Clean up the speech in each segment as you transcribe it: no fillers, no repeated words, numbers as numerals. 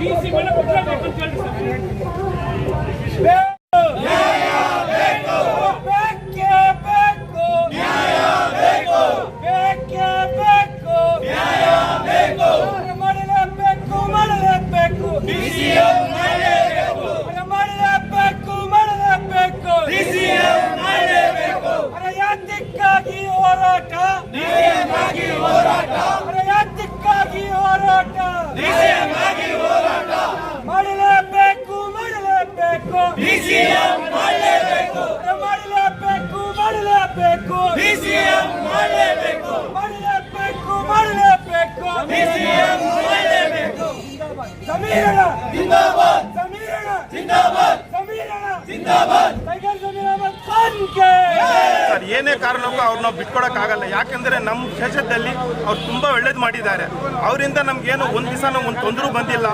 DC ಮೇಲೆ ಕೊಡಬೇಕು ಅಂತ ಹೇಳಿ ಸರ್ ಏನೇ ಕಾರಣಕ್ಕೂ ಅವ್ರನ್ನ ಬಿಟ್ಕೊಡಕ್ಕಾಗಲ್ಲ. ಯಾಕೆಂದ್ರೆ ನಮ್ಮ ದೇಶದಲ್ಲಿ ಅವ್ರು ತುಂಬಾ ಒಳ್ಳೇದು ಮಾಡಿದ್ದಾರೆ. ಅವರಿಂದ ನಮ್ಗೇನು ಒಂದು ದಿವಸ ಒಂದು ತೊಂದರೆ ಬಂದಿಲ್ಲ.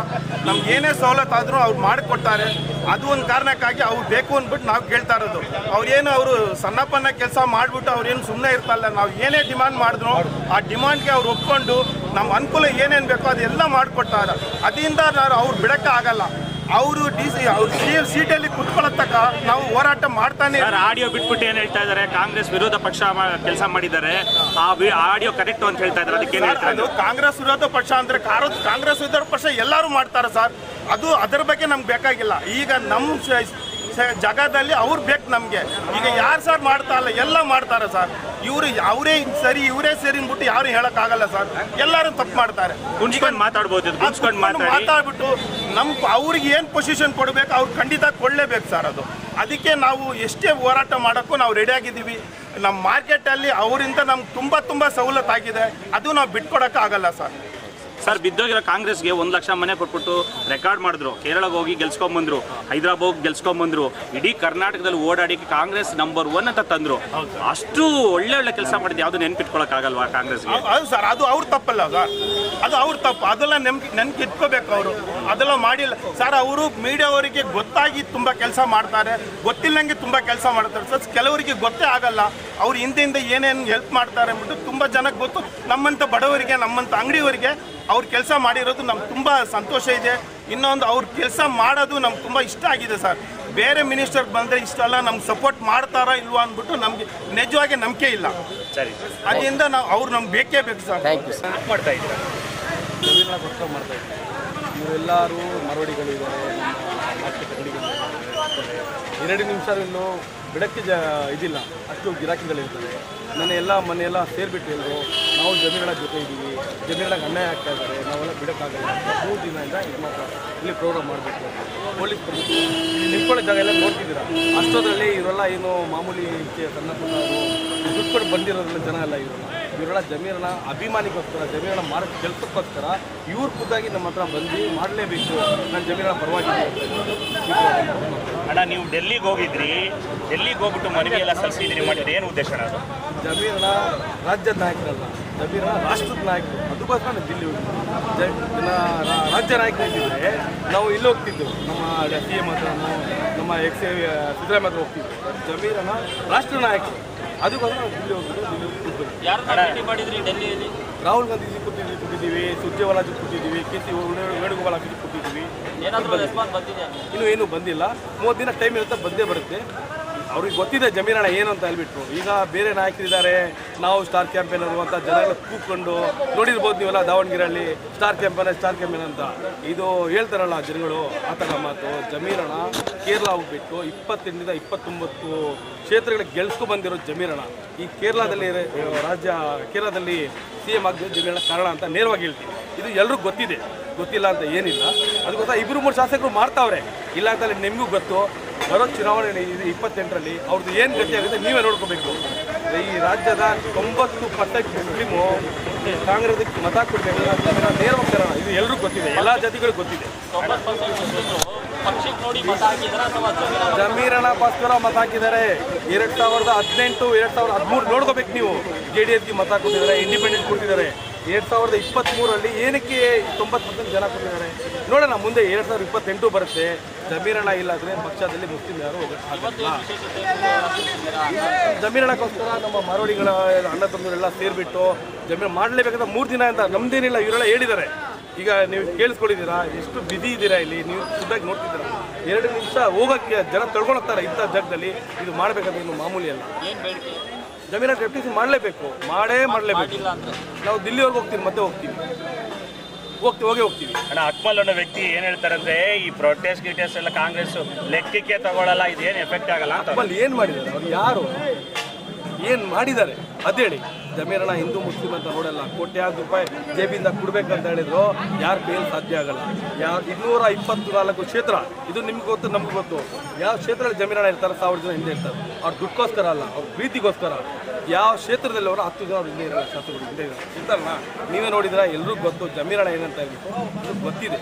ನಮ್ಗೆ ಏನೇ ಸವಲತ್ತು ಆದ್ರೂ ಅವ್ರು ಮಾಡಿಕೊಡ್ತಾರೆ. ಅದು ಒಂದು ಕಾರಣಕ್ಕಾಗಿ ಅವ್ರು ಬೇಕು ಅಂದ್ಬಿಟ್ಟು ನಾವು ಕೇಳ್ತಾ ಇರೋದು. ಅವರು ಸಣ್ಣಪ್ಪನ ಕೆಲಸ ಮಾಡಿಬಿಟ್ಟು ಅವ್ರೇನು ಸುಮ್ಮನೆ ಇರ್ತಲ್ಲ. ನಾವು ಏನೇ ಡಿಮಾಂಡ್ ಮಾಡಿದ್ರು ಆ ಡಿಮಾಂಡ್ಗೆ ಅವ್ರು ಒಪ್ಕೊಂಡು ನಮ್ಮ ಅನುಕೂಲ ಏನೇನು ಬೇಕೋ ಅದೆಲ್ಲ ಮಾಡಿಕೊಡ್ತಾರೆ. ಅದರಿಂದ ಅವ್ರು ಬಿಡಕ್ಕೆ ಆಗಲ್ಲ. ಅವರು ಸೀಟಲ್ಲಿ ಕುತ್ಕೊಳ್ಳತಕ್ಕ ನಾವು ಹೋರಾಟ ಮಾಡ್ತಾನೆ. ಆಡಿಯೋ ಬಿಟ್ಬಿಟ್ಟು ಏನ್ ಹೇಳ್ತಾ ಇದ್ದಾರೆ, ಕಾಂಗ್ರೆಸ್ ವಿರೋಧ ಪಕ್ಷ ಕೆಲಸ ಮಾಡಿದ್ದಾರೆ, ಆ ಆಡಿಯೋ ಕರೆಕ್ಟ್ ಅಂತ ಹೇಳ್ತಾ ಇದ್ದಾರೆ. ಅದಕ್ಕೆ ಅದು ಕಾಂಗ್ರೆಸ್ ವಿರೋಧ ಪಕ್ಷ ಅಂದ್ರೆ ಕಾಂಗ್ರೆಸ್ ವಿರೋಧ ಪಕ್ಷ ಎಲ್ಲರೂ ಮಾಡ್ತಾರೆ ಸರ್. ಅದು ಅದರ ಬಗ್ಗೆ ನಮ್ಗೆ ಬೇಕಾಗಿಲ್ಲ. ಈಗ ನಮ್ಮ ಜಾಗದಲ್ಲಿ ಅವ್ರು ಬೇಕು ನಮಗೆ. ಈಗ ಯಾರು ಸರ್ ಮಾಡ್ತಾ ಇಲ್ಲ, ಎಲ್ಲ ಮಾಡ್ತಾರೆ ಸರ್. ಅವರೇ ಸರಿ ಇವರೇ ಸರಿ ಅಂದ್ಬಿಟ್ಟು ಯಾರು ಹೇಳಕ್ಕಾಗಲ್ಲ ಸರ್. ಎಲ್ಲರೂ ತಪ್ಪು ಮಾಡ್ತಾರೆ. ಮಾತಾಡ್ಬಿಟ್ಟು ಅವ್ರಿಗೆ ಏನು ಪೊಸಿಷನ್ ಕೊಡಬೇಕು ಅವ್ರು ಖಂಡಿತ ಕೊಡಲೇಬೇಕು ಸರ್. ಅದಕ್ಕೆ ನಾವು ಎಷ್ಟೇ ಹೋರಾಟ ಮಾಡೋಕ್ಕೂ ನಾವು ರೆಡಿಯಾಗಿದ್ದೀವಿ. ನಮ್ಮ ಮಾರ್ಕೆಟಲ್ಲಿ ಅವರಿಂದ ನಮ್ಗೆ ತುಂಬ ಸವಲತ್ತಾಗಿದೆ. ಅದು ನಾವು ಬಿಟ್ಕೊಡೋಕ್ಕಾಗಲ್ಲ ಸರ್. ಸರ್ ಬಿದ್ದೋಗಿರೋ ಕಾಂಗ್ರೆಸ್ಗೆ 1 ಲಕ್ಷ ಮನೆ ಕೊಟ್ಬಿಟ್ಟು ರೆಕಾರ್ಡ್ ಮಾಡಿದ್ರು. ಕೇರಳಕ್ಕೆ ಹೋಗಿ ಗೆಲ್ಸ್ಕೊಂಡ್ಬಂದ್ರು, ಹೈದರಾಬಾದ್ ಹೋಗಿ ಗೆಲ್ಸ್ಕೊಂಡ್ಬಂದ್ರು. ಇಡೀ ಕರ್ನಾಟಕದಲ್ಲಿ ಓಡಾಡಿ ಕಾಂಗ್ರೆಸ್ ನಂಬರ್ 1 ಅಂತ ತಂದ್ರು. ಅಷ್ಟು ಒಳ್ಳೆ ಕೆಲಸ ಮಾಡಿದ್ದು ಯಾವುದು ನೆನ್ಪಿಟ್ಕೊಳಕ್ಕಾಗಲ್ವಾ ಕಾಂಗ್ರೆಸ್ಗೆ? ಹೌದು ಸರ್, ಅದು ಅವ್ರ ತಪ್ಪಲ್ಲ ಸರ್. ಅದು ಅವ್ರ ತಪ್ಪು. ಅದೆಲ್ಲ ನೆನ್ಪು ಇಟ್ಕೋಬೇಕು ಅವರು. ಅದೆಲ್ಲ ಮಾಡಿಲ್ಲ ಸರ್. ಅವರು ಮೀಡಿಯಾವರಿಗೆ ಗೊತ್ತಾಗಿ ತುಂಬ ಕೆಲಸ ಮಾಡ್ತಾರೆ, ಗೊತ್ತಿಲ್ಲಂಗೆ ತುಂಬ ಕೆಲಸ ಮಾಡ್ತಾರೆ ಸರ್. ಕೆಲವರಿಗೆ ಗೊತ್ತೇ ಆಗಲ್ಲ ಅವ್ರು ಹಿಂದಿಂದ ಏನೇನು ಹೆಲ್ಪ್ ಮಾಡ್ತಾರೆ ಅಂದ್ಬಿಟ್ಟು. ತುಂಬ ಜನಕ್ಕೆ ಗೊತ್ತು. ನಮ್ಮಂಥ ಬಡವರಿಗೆ, ನಮ್ಮಂಥ ಅಂಗಡಿಯವರಿಗೆ ಅವ್ರ ಕೆಲಸ ಮಾಡಿರೋದು ನಮ್ಗೆ ತುಂಬ ಸಂತೋಷ ಇದೆ. ಇನ್ನೊಂದು ಅವ್ರ ಕೆಲಸ ಮಾಡೋದು ನಮ್ಗೆ ತುಂಬ ಇಷ್ಟ ಆಗಿದೆ ಸರ್. ಬೇರೆ ಮಿನಿಸ್ಟರ್ ಬಂದರೆ ಇಷ್ಟೆಲ್ಲ ನಮ್ಗೆ ಸಪೋರ್ಟ್ ಮಾಡ್ತಾರಾ ಇಲ್ವಾ ಅಂದ್ಬಿಟ್ಟು ನಮಗೆ ನಿಜವಾಗಿ ನಂಬಿಕೆ ಇಲ್ಲ. ಸರಿ, ಅದರಿಂದ ಅವ್ರು ನಮ್ಗೆ ಬೇಕೇ ಬೇಕು ಸರ್. ಮಾಡ್ತಾ ಇದ್ದಾರೆ ಇವರೆಲ್ಲರೂ ಮರವಡಿಗಳಿದ್ದಾರೆ. 2 ನಿಮಿಷ ಇನ್ನು ಬಿಡಕ್ಕೆ ಇದಿಲ್ಲ, ಅಷ್ಟು ಗಿರಾಕಿಗಳಿರ್ತದೆ. ನನ್ನ ಮನೆಯೆಲ್ಲ ಸೇರಿಬಿಟ್ಟು ಎಲ್ಲರೂ ನಾವು ಜಮೀನುಗಳ ಜೊತೆ ಇದ್ದೀವಿ, ಜಮೀನುಗಳಿಗೆ ಅನ್ಯಾಯ ಆಗ್ತಾ ಇದ್ದಾರೆ, ನಾವೆಲ್ಲ ಬಿಡೋಕ್ಕಾಗಲ್ಲ. 3 ದಿನದಿಂದ ಇದು ಮಾತ್ರ ಇಲ್ಲಿ ಪ್ರೋಗ್ರಾಮ್ ಮಾಡಬೇಕು. ಪೊಲೀಸ್ ಬಂದು ಇಲ್ಲಿ ನಿಂತ್ಕೊಳ್ಳೋ ಜಾಗ ಎಲ್ಲ ನೋಡ್ತಿದ್ದೀರಾ. ಅಷ್ಟೊತ್ತರಲ್ಲಿ ಇವರೆಲ್ಲ ಏನು ಮಾಮೂಲಿ ಸಣ್ಣ ಪುಟ್ಟವರು ದುಡ್ಡು ಕೊಟ್ಟು ಬಂದಿರೋದ್ರಲ್ಲಿ ಜನ ಎಲ್ಲ ಇವರೆಲ್ಲ ಜಮೀರನ ಅಭಿಮಾನಿಗೋಸ್ಕರ, ಜಮೀರನ ಮಾರೋಕ್ಕೆ ಕೆಲಸಕ್ಕೋಸ್ಕರ ಇವ್ರು ಖುದ್ದಾಗಿ ನಮ್ಮ ಹತ್ರ ಬಂದು ಮಾಡಲೇಬೇಕು, ನಾನು ಜಮೀರನ ಪರವಾಗಿದ್ದೀನಿ. ಅಣ್ಣ ನೀವು ಡೆಲ್ಲಿಗೆ ಹೋಗಿದ್ರಿ, ಡೆಲ್ಲಿಗೆ ಹೋಗ್ಬಿಟ್ಟು ಮನವಿ ಎಲ್ಲ ಸಲ್ಲಿಸಿದ್ರಿ, ಮಾಡಿದ್ರೆ ಏನು ಉದ್ದೇಶ ಅದು? ಜಮೀರನ ರಾಜ್ಯದ ನಾಯಕರಲ್ಲ, ಜಮೀರನ ರಾಷ್ಟ್ರದ ನಾಯಕರು. ಅದಕ್ಕೋಸ್ಕರ ನಾನು ದಿಲ್ಲಿ ಹೋಗ್ತೀವಿ. ರಾಜ್ಯ ನಾಯಕರಿದ್ದರೆ ನಾವು ಇಲ್ಲಿ ಹೋಗ್ತಿದ್ದೆವು, ನಮ್ಮ CM ಹತ್ರ, ನಮ್ಮ ಸಿದ್ದರಾಮಯ್ಯ ಹತ್ರ ಹೋಗ್ತಿದ್ವಿ. ಜಮೀರನ ರಾಷ್ಟ್ರ ನಾಯಕರು. ಅದಕ್ಕೋಸ್ಕರ ನಾವು ದಿಲ್ಲಿ ಹೋಗ್ತಿದ್ವಿ. ಡೆಲ್ಲಿಯಲ್ಲಿ ರಾಹುಲ್ ಗಾಂಧಿ ಕೂತಿದ್ದೀವಿ, ಸುರ್ಜೇವಾಲಾ ಕೂತಿದ್ದೀವಿ, KC ವೇಣುಗೋಪಾಲ್ ಕೂತಿದ್ದೀವಿ. ಇನ್ನೂ ಏನೂ ಬಂದಿಲ್ಲ. 30 ದಿನ ಟೈಮ್ ಇರುತ್ತೆ, ಬಂದೇ ಬರುತ್ತೆ. ಅವ್ರಿಗೆ ಗೊತ್ತಿದೆ ಜಮೀರಣ್ಣ ಏನು ಅಂತ ಹೇಳ್ಬಿಟ್ಟು. ಈಗ ಬೇರೆ ನಾಯಕರಿದ್ದಾರೆ, ನಾವು ಸ್ಟಾರ್ ಕ್ಯಾಂಪೇನರು ಅಂತ ಜನ ಎಲ್ಲ ಕೂತ್ಕೊಂಡು ನೋಡಿರ್ಬೋದು ನೀವೆಲ್ಲ ದಾವಣಗೆರೆಯಲ್ಲಿ ಸ್ಟಾರ್ ಕ್ಯಾಂಪೇನ್ ಅಂತ ಇದು ಹೇಳ್ತಾರಲ್ಲ ಜನಗಳು. ಆ ಥರ ಮಾತು. ಜಮೀರಣ್ಣ ಕೇರಳ ಹೋಗ್ಬಿಟ್ಟು 28ರಿಂದ 29 ಕ್ಷೇತ್ರಗಳಿಗೆ ಗೆಲ್ಸ್ಕೊಂಡ್ಬಂದಿರೋ ಜಮೀರಣ್ಣ ಈ ಕೇರಳದಲ್ಲಿ ಕೇರಳದಲ್ಲಿ CM ಆಗಿದ್ದು ಜಮೀರಣ್ಣ ಕಾರಣ ಅಂತ ನೇರವಾಗಿ ಹೇಳ್ತೀವಿ. ಇದು ಎಲ್ರಿಗೂ ಗೊತ್ತಿದೆ, ಗೊತ್ತಿಲ್ಲ ಅಂತ ಏನಿಲ್ಲ. ಅದಕ್ಕೋಸ್ಕರ 2-3 ಶಾಸಕರು ಮಾಡ್ತಾವ್ರೆ, ಇಲ್ಲ ಅಂತಲ್ಲಿ ನಿಮಗೂ ಗೊತ್ತು. ಬರೋ ಚುನಾವಣೆ 28ರಲ್ಲಿ ಅವ್ರದ್ದು ಏನು ಗತಿ ಆಗುತ್ತೆ ನೀವೇ ನೋಡ್ಕೋಬೇಕು. ಈ ರಾಜ್ಯದ 90% ಮುಸ್ಲಿಮು ಕಾಂಗ್ರೆಸ್ಗೆ ಮತ ಕೊಡಬೇಕು ಅಂತ ನೇರವಾಗಿ ಕಾರಣ. ಇದು ಎಲ್ರಿಗೂ ಗೊತ್ತಿದೆ, ಎಲ್ಲ ಜಾತಿಗಳಿಗೂ ಗೊತ್ತಿದೆ. ಜಮೀರಣ್ಣಗೋಸ್ಕರ ಮತ ಹಾಕಿದ್ದಾರೆ. 2018, 2013 ನೋಡ್ಕೋಬೇಕು ನೀವು. JDSಗೆ ಮತ ಕೊಟ್ಟಿದ್ದಾರೆ, ಇಂಡಿಪೆಂಡೆಂಟ್ ಕೊಟ್ಟಿದ್ದಾರೆ. 2023ರಲ್ಲಿ ಏನಕ್ಕೆ 90% ಜನ ಕೊಟ್ಟಿದ್ದಾರೆ ನೋಡೋಣ. ಮುಂದೆ 2028 ಬರುತ್ತೆ. ಜಮೀರಣ್ಣ ಇಲ್ಲಾಂದರೆ ಪಕ್ಷದಲ್ಲಿ ಮುಸ್ಲಿಂ ಯಾರು ಹೋಗಲ್ಲ. ಜಮೀರಣ್ಣಗೋಸ್ಕರ ನಮ್ಮ ಮರವಡಿಗಳ ಅಣ್ಣ ತಮ್ಮರೆಲ್ಲ ಸೇರಿಬಿಟ್ಟು ಜಮೀನು ಮಾಡಲೇಬೇಕಂತ 3 ದಿನ ಅಂತ ನಮ್ದೇನಿಲ್ಲ ಇವರೆಲ್ಲ ಹೇಳಿದ್ದಾರೆ. ಈಗ ನೀವು ಕೇಳಿಸ್ಕೊಂಡಿದ್ದೀರಾ, ಎಷ್ಟು ಬಿಸಿ ಇದ್ದೀರಾ ಇಲ್ಲಿ, ನೀವು ಖುದ್ದಾಗಿ ನೋಡ್ತಿದ್ದೀರಾ. 2 ನಿಮಿಷ ಹೋಗೋಕ್ಕೆ ಜನ ತಳ್ಕೊಳ್ತಾರೆ. ಇಂಥ ಜಾಗದಲ್ಲಿ ಇದು ಮಾಡಬೇಕಂದ್ರೆ ಇನ್ನು ಮಾಮೂಲಿ ಅಲ್ಲ. ಜಮೀನು ಡೆಪ್ಟಿಸಿ ಮಾಡಲೇಬೇಕು, ಮಾಡಲೇಬೇಕು. ನಾವು ದಿಲ್ಲಿವರೆಗೆ ಹೋಗ್ತೀವಿ, ಮತ್ತೆ ಹೋಗ್ತೀವಿ. ಅಣ್ಣ, ಅಕ್ಮಲ್ ಅನ್ನೋ ವ್ಯಕ್ತಿ ಏನ್ ಹೇಳ್ತಾರಂದ್ರೆ ಈ ಪ್ರೊಟೆಸ್ಟ್ ಎಲ್ಲ ಕಾಂಗ್ರೆಸ್ ಲೆಕ್ಕಕ್ಕೆ ತಗೊಳ್ಳಲ್ಲ, ಇದೇನು ಎಫೆಕ್ಟ್ ಆಗಲ್ಲ ಅಂತ. ಅಕ್ಮಲ್ ಏನು ಮಾಡಿದ್ದಾರೆ, ಅವ್ರು ಯಾರು, ಏನು ಮಾಡಿದ್ದಾರೆ ಅದೇಳಿ. ಜಮೀರಣ್ಣ ಹಿಂದೂ ಮುಸ್ಲಿಂ ಅಂತ ನೋಡಲ್ಲ, ಕೋಟ್ಯಾಂತರ ರೂಪಾಯಿ ಜೇಬಿಂದ ಕೊಡ್ಬೇಕಂತ ಹೇಳಿದ್ರು, ಯಾರು ಬೇಲ್ ಸಾಧ್ಯ ಆಗಲ್ಲ. 224 ಕ್ಷೇತ್ರ, ಇದು ನಿಮ್ಗೆ ಗೊತ್ತು, ನಮ್ಗೆ ಗೊತ್ತು. ಯಾವ ಕ್ಷೇತ್ರದಲ್ಲಿ ಜಮೀರಣ್ಣ ಇರ್ತಾರೆ, 1000 ಜನ ಹಿಂದೆ ಇರ್ತಾರೆ. ಅವ್ರು ದುಡ್ಕೋಸ್ಕರ ಅಲ್ಲ, ಅವ್ರ ಪ್ರೀತಿಗೋಸ್ಕರ. ಯಾವ ಕ್ಷೇತ್ರದಲ್ಲಿ ಅವರು 10 ಜನ ಅವ್ರು ಹಿಂದೆ ಇರೋ ಶಾಸಕರು ಹಿಂದೆ ಇರ್ತಾರಲ್ಲ, ನೀವೇ ನೋಡಿದ್ರ, ಎಲ್ರಿಗೂ ಗೊತ್ತು ಜಮೀರಣ್ಣ ಏನಂತ ಹೇಳ್ಬಿಟ್ಟು. ಇದು ಗೊತ್ತಿದೆ,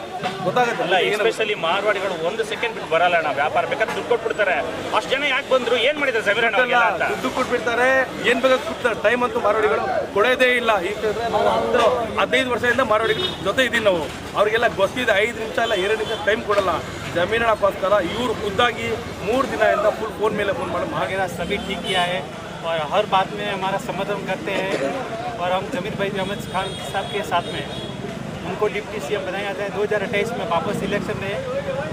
ಗೊತ್ತಾಗುತ್ತೆ. ಎಸ್ಪೆಷಲಿ ಮಾರ್ವಾಡಿಗಳು 1 ಸೆಕೆಂಡ್ ಬಿಟ್ಟು ಬರಲ್ಲ ಅಣ್ಣ, ವ್ಯಾಪಾರ ಬೇಕಾದ್ರೆ ದುಡ್ಡು ಕೊಟ್ಬಿಡ್ತಾರೆ. ಅಷ್ಟು ಜನ ಯಾಕೆ ಬಂದ್ರು, ಏನ್ ಮಾಡಿದ್ರು ಜಮೀರಣ್ಣ? ದುಡ್ಡು ಕೊಟ್ಬಿಡ್ತಾರೆ, ಏನ್ ಬೇಕಾದ್ರೆ ಕೊಡ್ತಾರೆ. ಟೈಮ್ ಅಂತೂ ಮಾರ್ವಾಡಿಗಳು ಕೊಡೋದೇ ಇಲ್ಲ. ಈಗ 15 ವರ್ಷದಿಂದ ಮಾರ್ವಾಡಿಗಳ ಜೊತೆ ಇದ್ದೀವಿ ನಾವು. ಅವ್ರಿಗೆಲ್ಲ ಗೊತ್ತಿದೆ, 5 ನಿಮಿಷ ಇಲ್ಲ 2 ನಿಮಿಷ ಟೈಮ್ ಕೊಡಲ್ಲ. ಜಮೀರಣ್ಣಕ್ಕೋಸ್ಕರ ಇವರು ಖುದ್ದಾಗಿ 3 ದಿನದಿಂದ ಫುಲ್ ಫೋನ್ ಮೇಲೆ ಫೋನ್ ಮಾಡಿ वगैरह सभी ठीक किया है और हर बात में हमारा समर्थन करते हैं और हम जमीर भाई अहमद खान साहब के साथ में उनको डिप्टी सीएम बनाया जाता है। 2028 में वापस इलेक्शन में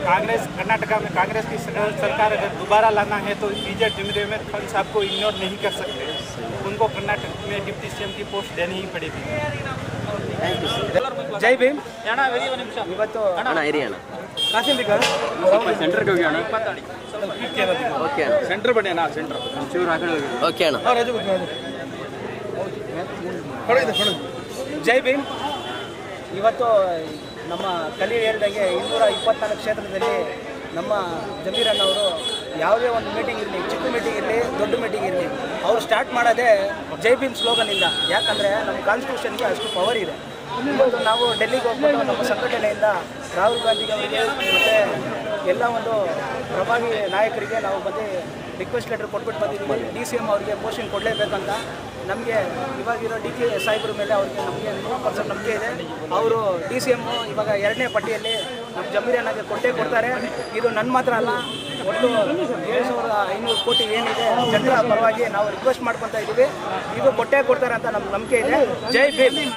कांग्रेस कर्नाटका में कांग्रेस की सरकार अगर दोबारा लाना है तो बीजेपी जमीर अहमद खान साहब को इग्नोर नहीं कर सकते, उनको कर्नाटक में डिप्टी सीएम की पोस्ट देनी ही पड़ेगी। ಜೈ ಭೀಮ್. ಇವತ್ತು ಕಾಸಿಂಬಿಕ ಸೆಂಟರ್ಗೆ ಹೋಗಿ ಅಣ್ಣ. ಓಕೆ ಅಣ್ಣ. ಸೆಂಟರ್ ಬನ್ನಿ ಅಣ್ಣ, ಸೆಂಟರ್ ಚೂರು ಆ ಕಡೆ ಹೋಗಿ. ಓಕೆ ಅಣ್ಣ. ಜೈ ಭೀಮ್. ಇವತ್ತು ನಮ್ಮ ಕಲಿ ಹೇಳ್ದಂಗೆ 224 ಕ್ಷೇತ್ರದಲ್ಲಿ ನಮ್ಮ ಜಮೀರಣ್ಣವರು ಯಾವುದೇ ಒಂದು ಮೀಟಿಂಗ್ ಇರಲಿ, ಚಿಕ್ಕ ಮೀಟಿಂಗ್ ಇರಲಿ, ದೊಡ್ಡ ಮೀಟಿಂಗ್ ಇರಲಿ, ಅವರು ಸ್ಟಾರ್ಟ್ ಮಾಡೋದೇ ಜೈ ಭೀಮ್ ಸ್ಲೋಗನಿಂದ. ಯಾಕಂದರೆ ನಮ್ಮ ಕಾನ್ಸ್ಟಿಟ್ಯೂಷನ್ಗೆ ಅಷ್ಟು ಪವರ್ ಇದೆ. ಇವತ್ತು ನಾವು ಡೆಲ್ಲಿಗೆ ಹೋಗ್ಬಿಟ್ಟು ನಮ್ಮ ಸಂಘಟನೆಯಿಂದ ರಾಹುಲ್ ಗಾಂಧಿಗೆ ಅವರಿಗೆ ಮತ್ತು ಎಲ್ಲ ಒಂದು ಪ್ರಭಾವಿ ನಾಯಕರಿಗೆ ನಾವು ಬಂದು ರಿಕ್ವೆಸ್ಟ್ ಲೆಟರ್ ಕೊಟ್ಬಿಟ್ಟು ಬಂದಿದ್ದೀವಿ. DCM ಅವರಿಗೆ ಪೋಸ್ಟಿಂಗ್ ಕೊಡಲೇಬೇಕಂತ. ನಮಗೆ ಇವಾಗಿರೋ DK ಸಾಹೇಬ್ರ ಮೇಲೆ ಅವ್ರಿಗೆ ನಮಗೆ 100% ನಂಬಿಕೆ ಇದೆ. ಅವರು DCM ಇವಾಗ 2ನೇ ಪಟ್ಟಿಯಲ್ಲಿ ನಮ್ಮ ಜಮೀರಣ್ಣಗೆ ಕೊಡ್ತಾರೆ. ಇದು ನನ್ನ ಮಾತ್ರ ಅಲ್ಲ, ಒಟ್ಟು 7500 ಕೋಟಿ ಏನಿದೆ ಜನರ ಪರವಾಗಿ ನಾವು ರಿಕ್ವೆಸ್ಟ್ ಮಾಡ್ಕೊತಾ ಇದ್ದೀವಿ. ಇದು ಕೊಡ್ತಾರೆ ಅಂತ ನಮ್ಗೆ ನಂಬಿಕೆ ಇದೆ. ಜೈ ಭೀಮ್.